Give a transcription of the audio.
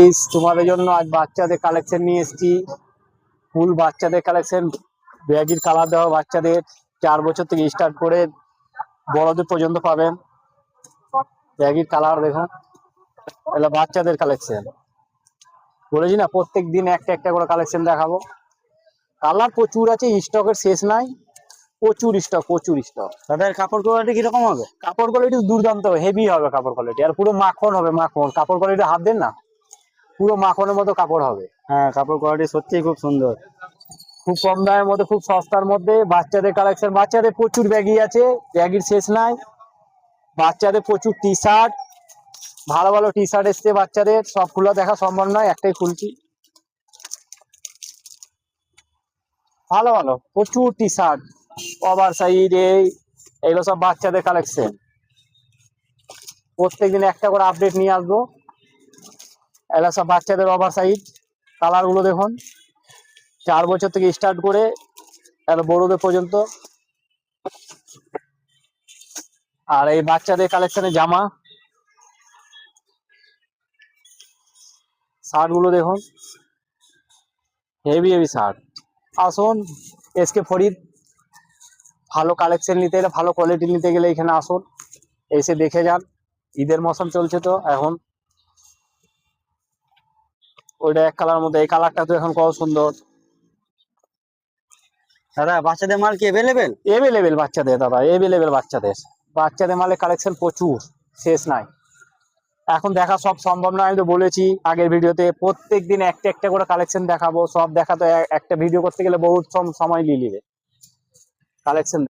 Guys, তোমাদের জন্য আজ বাচ্চাদের কালেকশন নিয়ে এসেছি। ফুল বাচ্চাদের কালেকশন, ব্যাগির কালার দেওয়া বাচ্চাদের 4 বছর থেকে স্টার্ট করে বড়দের পর্যন্ত পাবেন। ব্যাগির কালার দেখুন, এগুলো বাচ্চাদের কালেকশন। বলেছি না, প্রত্যেক দিন একটা একটা করে কালেকশন দেখাবো। কালার প্রচুর আছে, স্টকের শেষ নাই। প্রচুর স্টক, প্রচুর স্টক। তাদের কাপড় কোয়ালিটি কিরকম হবে? কাপড় কোয়ালিটি দুর্দান্ত হবে, হেভি হবে কাপড় কোয়ালিটি। আর পুরো মাখন হবে, মাখন। কাপড় কোয়ালিটি হাত দেন না, পুরো মাখনের মতো কাপড় হবে। হ্যাঁ, কাপড় কোয়ালিটি সত্যিই খুব সুন্দর। খুব কম দামের মধ্যে, খুব সস্তার মধ্যে বাচ্চাদের কালেকশন। বাচ্চাদের প্রচুর ব্যাগি আছে, ব্যাগির শেষ নাই। বাচ্চাদের প্রচুর টি শার্ট, ভালো ভালো টি শার্ট এসছে বাচ্চাদের। সবগুলো দেখা সম্ভব নয়, একটাই খুলছি। ভালো ভালো প্রচুর টি শার্ট, ওভার সাইজ, এইগুলো সব বাচ্চাদের কালেকশন। প্রত্যেকদিন একটা করে আপডেট নিয়ে আসবো। এগুলো সব বাচ্চাদের ওভার সাইজ। কালার গুলো দেখুন, 4 বছর থেকে স্টার্ট করে বড়দের পর্যন্ত। আর এই বাচ্চাদের কালেকশনের জামা, শার্ট গুলো দেখুন, হেভি হেভি শার্ট। আসুন এসকে ফরিদ, ভালো কালেকশন নিতে গেলে, ভালো কোয়ালিটি নিতে গেলে এখানে আসুন, এসে দেখে যান। ঈদের মৌসুম চলছে তো এখন। ওইটা এক কালার মধ্যে, এই কালারটা তো এখন কত সুন্দর। দাদা, বাচ্চাদের মাল কি অ্যাভেলেবেল? এভেলেবেল বাচ্চাদের, দাদা এভেলেবেল বাচ্চাদের। বাচ্চাদের মালের কালেকশন প্রচুর, শেষ নাই। এখন দেখা সব সম্ভব নয়, আমি তো বলেছি আগের ভিডিওতে। প্রত্যেক দিন একটা একটা করে কালেকশন দেখাবো। সব দেখা তো একটা ভিডিও করতে গেলে বহুত সময় নিয়ে নেবে। কালেকশন